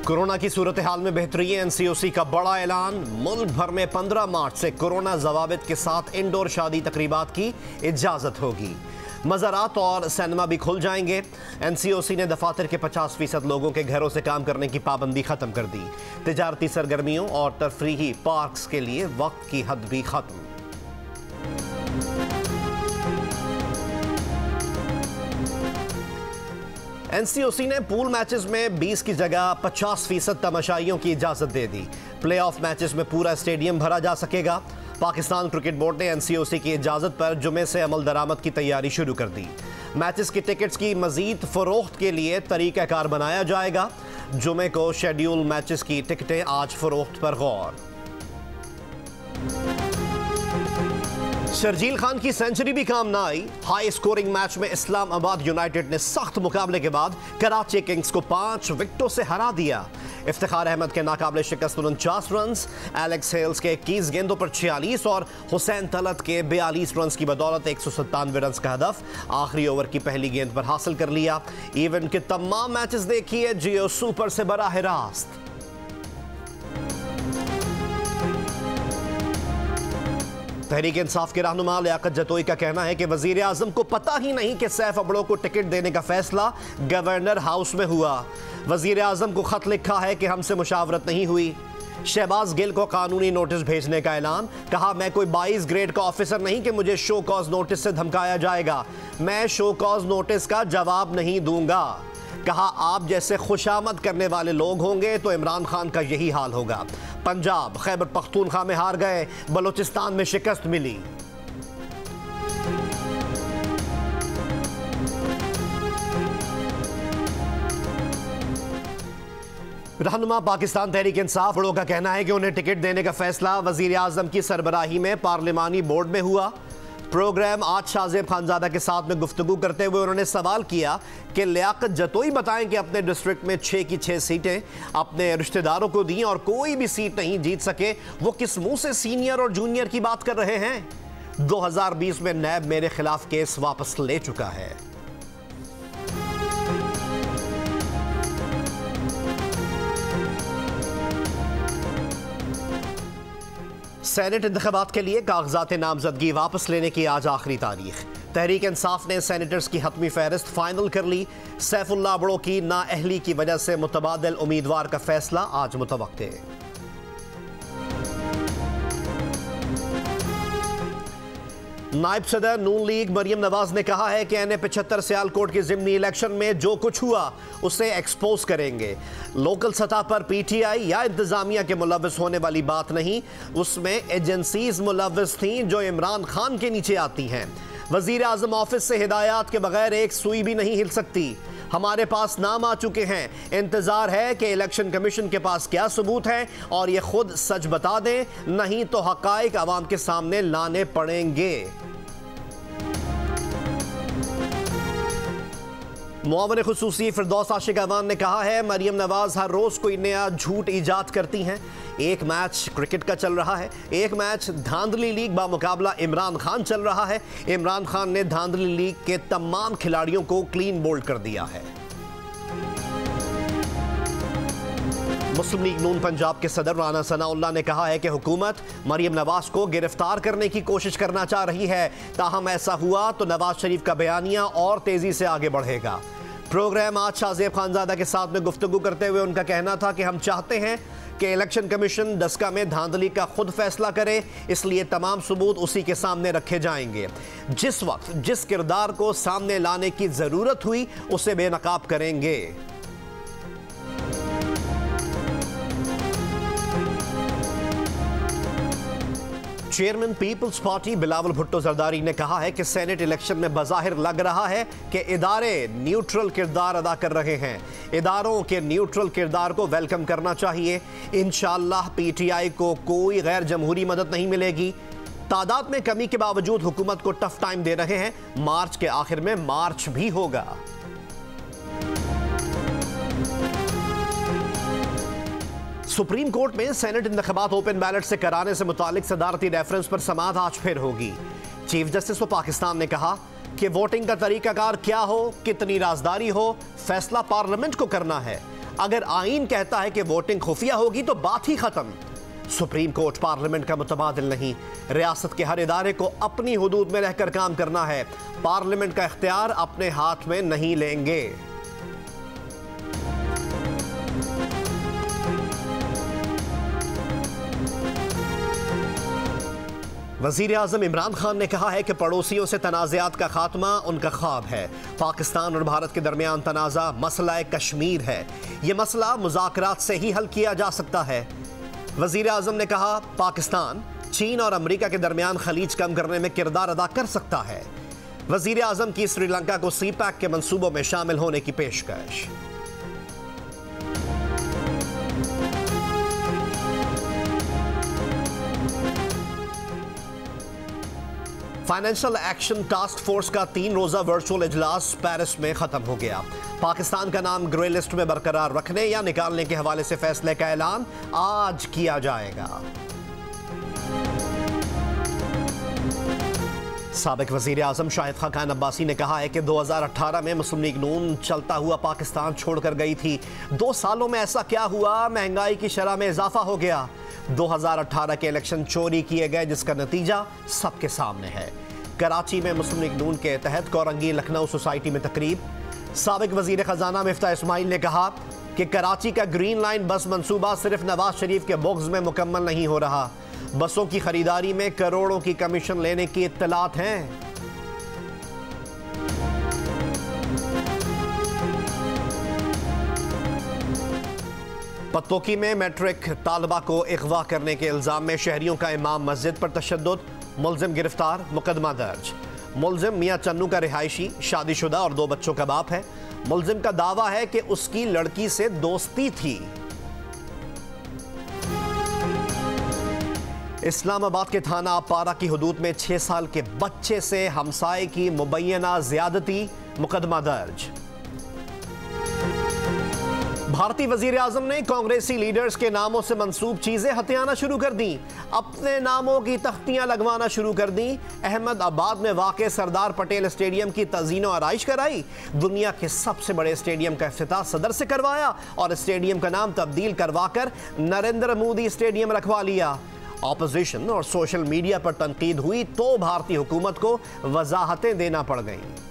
Corona की सूरत हाल में बेहतरी। एनसीओसी का बड़ा ऐलान, मुल्क भर में 15 मार्च से कोरोना जवाबित के साथ इंडोर शादी तकरीबात की इजाजत होगी। मज़ारात और सिनेमा भी खुल जाएंगे। एनसीओसी ने दफातर के 50% लोगों के घरों से काम करने की पाबंदी खत्म कर दी। तिजारती सरगर्मियों और तफरीही पार्क्स के लिए वक्त की हद भी खत्म। एनसीओसी ने पूल मैचेस में 20 की जगह 50% तमाशाइयों की इजाजत दे दी। प्लेऑफ मैचेस में पूरा स्टेडियम भरा जा सकेगा। पाकिस्तान क्रिकेट बोर्ड ने एनसीओसी की इजाजत पर जुमे से अमल दरामद की तैयारी शुरू कर दी। मैचेस की टिकट्स की मजीद फरोख्त के लिए तरीकाकार बनाया जाएगा। जुमे को शेड्यूल मैचेस की टिकटें आज फरोख्त पर गौर। शर्जील खान की सेंचुरी भी काम ना आई। हाई स्कोरिंग मैच में इस्लामाबाद यूनाइटेड ने सख्त मुकाबले के बाद कराची किंग्स को 5 विकेटों से हरा दिया। इफ्तिखार अहमद के नाकाबिले शिकस्त 49 रन, एलेक्स हेल्स के 21 गेंदों पर 46 और हुसैन तलत के 42 रन की बदौलत 197 रन का हदफ आखिरी ओवर की पहली गेंद पर हासिल कर लिया। इवेंट के तमाम मैचेस देखिए जियो सुपर से बराह रास्त। तहरीक इंसाफ के रहनुमा लियाकत जतोई का कहना है कि वजीर आजम को पता ही नहीं कि सैफ अबड़ो को टिकट देने का फैसला गवर्नर हाउस में हुआ। वजीर आजम को खत लिखा है कि हमसे मुशावरत नहीं हुई। शहबाज गिल को कानूनी नोटिस भेजने का ऐलान, कहा मैं कोई 22 ग्रेड का ऑफिसर नहीं कि मुझे शो कॉज नोटिस से धमकाया जाएगा। मैं शो कॉज नोटिस का जवाब नहीं दूंगा। कहा आप जैसे खुशामद करने वाले लोग होंगे तो इमरान खान का यही हाल होगा। पंजाब खैबर पख्तूनख्वा में हार गए, बलूचिस्तान में शिकस्त मिली। रहनुमा पाकिस्तान तहरीक इंसाफ बड़ों का कहना है कि उन्हें टिकट देने का फैसला वजीर आजम की सरबराही में पार्लिमानी बोर्ड में हुआ। प्रोग्राम आज शाहजेब खानजादा के साथ में गुफ्तगू करते हुए उन्होंने सवाल किया कि लियाकत जतोई बताएं कि अपने डिस्ट्रिक्ट में 6 की 6 सीटें अपने रिश्तेदारों को दी और कोई भी सीट नहीं जीत सके। वो किस मुंह से सीनियर और जूनियर की बात कर रहे हैं? 2020 में नैब मेरे खिलाफ केस वापस ले चुका है। सेनेट इंतखाबात के लिए कागजात नामजदगी वापस लेने की आज आखिरी तारीख। तहरीक इंसाफ ने सेनेटर्स की हतमी फहरिस्त फाइनल कर ली। सैफुल्लाह बड़ो की नाअहली की वजह से मुतबादिल उम्मीदवार का फैसला आज मुतवक्के। नायब सदर नून लीग मरियम नवाज ने कहा है कि एनए 75 सियालकोट के ज़िमनी इलेक्शन में जो कुछ हुआ उसे एक्सपोज करेंगे। लोकल सतह पर पीटीआई या इंतजामिया के मुलव्वस होने वाली बात नहीं, उसमें एजेंसीज मुलव्वस थीं जो इमरान खान के नीचे आती हैं। वजीर आजम ऑफिस से हिदायत के बगैर एक सुई भी नहीं हिल सकती। हमारे पास नाम आ चुके हैं। इंतजार है कि इलेक्शन कमीशन के पास क्या सबूत है और ये खुद सच बता दें, नहीं तो हकाइक आवाम के सामने लाने पड़ेंगे। मुआवन खुसूसी फिरदौस आशिक अवान ने कहा है मरियम नवाज हर रोज कोई नया झूठ ईजाद करती हैं। एक मैच क्रिकेट का चल रहा है, एक मैच धांधली लीग बामुकाबला इमरान खान चल रहा है। इमरान खान ने धांधली लीग के तमाम खिलाड़ियों को क्लीन बोल्ड कर दिया है। मुस्लिम लीग नून पंजाब के सदर राना सनाउल्लाह ने कहा है कि हुकूमत मरियम नवाज को गिरफ्तार करने की कोशिश करना चाह रही है। ताहम ऐसा हुआ तो नवाज शरीफ का बयानिया और तेजी से आगे बढ़ेगा। प्रोग्राम आज शाहजेब खानजादा के साथ में गुफ्तगू करते हुए उनका कहना था कि हम चाहते हैं कि इलेक्शन कमीशन डस्का में धांधली का खुद फैसला करे, इसलिए तमाम सबूत उसी के सामने रखे जाएंगे। जिस वक्त जिस किरदार को सामने लाने की जरूरत हुई उसे बेनकाब करेंगे। Chairman people's party Bilawal Bhutto Zardari ने कहा है कि सेनेट इलेक्शन में बज़ाहिर लग रहा है कि इदारे न्यूट्रल किरदार अदा कर रहे हैं। इदारों के न्यूट्रल किरदार को वेलकम करना चाहिए। इंशाअल्लाह पीटीआई को कोई गैर जमहूरी मदद नहीं मिलेगी। तादाद में कमी के बावजूद हुकूमत को टफ टाइम दे रहे हैं। मार्च के आखिर में मार्च भी होगा। सुप्रीम कोर्ट में सेनेट इंतखाबात ओपन बैलेट से कराने से मुतालिक सदारती रेफरेंस पर समाअत आज फिर होगी। चीफ जस्टिस ऑफ पाकिस्तान ने कहा कि वोटिंग का तरीकाकार क्या हो, कितनी राजदारी हो, फैसला पार्लियामेंट को करना है। अगर आईन कहता है कि वोटिंग खुफिया होगी तो बात ही खत्म। सुप्रीम कोर्ट पार्लियामेंट का मुतबादिल नहीं। रियासत के हर इदारे को अपनी हुदूद में रहकर काम करना है। पार्लियामेंट का इख्तियार अपने हाथ में नहीं लेंगे। वज़ीर आज़म इमरान खान ने कहा है कि पड़ोसियों से तनाज़ात का खात्मा उनका ख्वाब है। पाकिस्तान और भारत के दरमियान तनाज़ा मसला कश्मीर है। यह मसला मुज़ाकरात से ही हल किया जा सकता है। वज़ीर आज़म ने कहा, पाकिस्तान चीन और अमरीका के दरमियान खलीज कम करने में किरदार अदा कर सकता है। वज़ीर आज़म की श्रीलंका को CPEC के मंसूबों में शामिल होने की पेशकश। फाइनेंशियल एक्शन टास्क फोर्स का 3 रोजा वर्चुअल इजलास पेरिस में खत्म हो गया। पाकिस्तान का नाम ग्रे लिस्ट में बरकरार रखने या निकालने के हवाले से फैसले का ऐलान आज किया जाएगा। साबिक वज़ीर आज़म शाहिद खान अब्बासी ने कहा है कि 2018 में मुस्लिम लीग नून चलता हुआ पाकिस्तान छोड़कर गई थी। 2 सालों में ऐसा क्या हुआ? महंगाई की शरह में इजाफा हो गया। 2018 के इलेक्शन चोरी किए गए, जिसका नतीजा सबके सामने है। कराची में मुस्लिम लीग नून के तहत कोरंगी लखनऊ सोसाइटी में तकरीब। साबिक वज़ीर ख़जाना मिफ्ता इस्माइल ने कहा कि कराची का ग्रीन लाइन बस मंसूबा सिर्फ नवाज शरीफ के बुग़्ज़ में मुकम्मल नहीं हो रहा। बसों की खरीदारी में करोड़ों की कमीशन लेने की इत्तलात हैं। पत्तोकी में मैट्रिक तालबा को अगवा करने के इल्जाम में शहरियों का इमाम मस्जिद पर तशद्दुद। मुलजिम गिरफ्तार, मुकदमा दर्ज। मुलजिम मियां चन्नू का रिहायशी, शादीशुदा और 2 बच्चों का बाप है। मुलजिम का दावा है कि उसकी लड़की से दोस्ती थी। इस्लामाबाद के थाना अपारा की हुदूद में 6 साल के बच्चे से हमसाये की मुबैना ज्यादती, मुकदमा दर्ज। भारतीय वजीर आजम ने कांग्रेसी लीडर्स के नामों से मंसूब चीजें हथियाना शुरू कर दी। अपने नामों की तख्तियां लगवाना शुरू कर दी। अहमदाबाद में वाक़े सरदार पटेल स्टेडियम की तज़ीनो आराइश कराई। दुनिया के सबसे बड़े स्टेडियम का इफ्तिताह सदर से करवाया और स्टेडियम का नाम तब्दील करवाकर नरेंद्र मोदी स्टेडियम रखवा लिया। ऑपोजिशन और सोशल मीडिया पर तनकीद हुई तो भारतीय हुकूमत को वजाहतें देना पड़ गईं।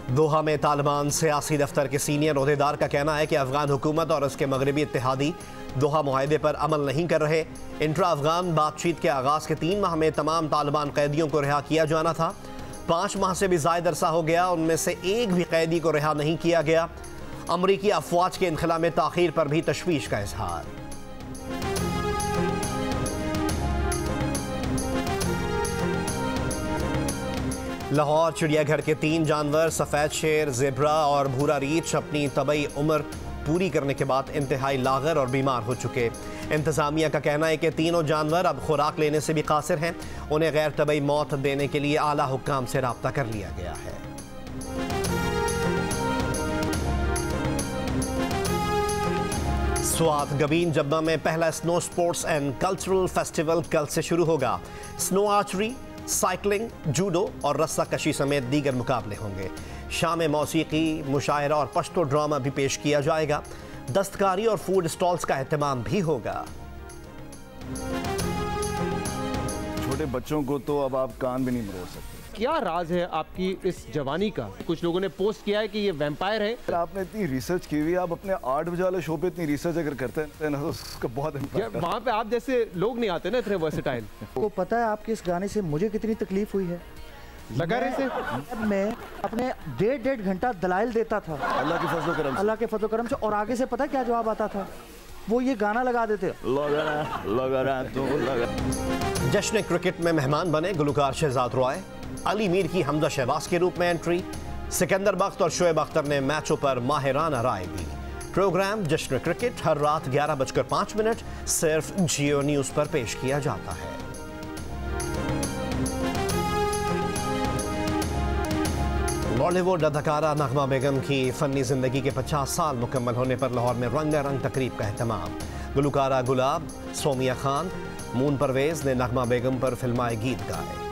दोहा में तालिबान सियासी दफ्तर के सीनियर ओहदेदार का कहना है कि अफगान हुकूमत और उसके मगरबी इत्तेहादी दोहा मुआहदे पर अमल नहीं कर रहे। इंट्रा अफगान बातचीत के आगाज़ के 3 माह में तमाम तालिबान कैदियों को रिहा किया जाना था। 5 माह से भी ज़ायद अरसा हो गया, उनमें से एक भी कैदी को रिहा नहीं किया गया। अमरीकी अफवाज के इनखला में ताख़ीर पर भी तशवीश का इजहार। लाहौर चिड़ियाघर के 3 जानवर सफ़ेद शेर, ज़ेब्रा और भूरा रीछ अपनी तबई उम्र पूरी करने के बाद इंतहाई लागर और बीमार हो चुके। इंतज़ामिया का कहना है कि तीनों जानवर अब खुराक लेने से भी कासिर हैं। उन्हें गैर तबई मौत देने के लिए आला हुक्काम से राब्ता कर लिया गया है। स्वात गबीन जब्बा में पहला snow sports and cultural festival कल से शुरू होगा। स्नो आर्चरी, साइकिलिंग, जूडो और रस्सा कशी समेत दीगर मुकाबले होंगे। शाम में मौसीकी, मुशायरा और पश्तो ड्रामा भी पेश किया जाएगा। दस्तकारी और फूड स्टॉल्स का एहतमाम भी होगा। छोटे बच्चों को तो अब आप कान भी नहीं मरोड़ सकते। क्या राज है आपकी इस जवानी का? कुछ लोगों ने पोस्ट किया है कि ये वैम्पायर है। आपने इतनी रिसर्च की हुई है, आप अपने 8 बजे वाले शो पे इतनी रिसर्च अगर करते हैं ना तो उसका बहुत इम्पैक्ट है। वहाँ पे आप जैसे लोग नहीं आते ना इतने वर्सेटाइल। को पता है आपके इस गाने से मुझे कितनी तकलीफ हुई है? लगा रहे से मैं अपने 1.5 घंटा दलाइल देता था अल्लाह के फजल करम से। अल्लाह के फजल करम से, और आगे से पता क्या जवाब आता था? वो ये गाना लगा देते। जश्न क्रिकेट में मेहमान बने गुलकार शहजाद रॉय। अली मीर की हमजा शहबाज के रूप में एंट्री। सिकंदर बख्त और शोएब अख्तर ने मैचों पर माहिराना राय दी। प्रोग्राम जश्न क्रिकेट हर रात 11:05 सिर्फ जियो न्यूज पर पेश किया जाता है। बॉलीवुड अदाकारा नगमा बेगम की फनी जिंदगी के 50 साल मुकम्मल होने पर लाहौर में रंगारंग तकरीब का एहतमाम। गुलकारा गुलाब, सोमिया खान, मून परवेज ने नगमा बेगम पर फिल्माए गीत गाए।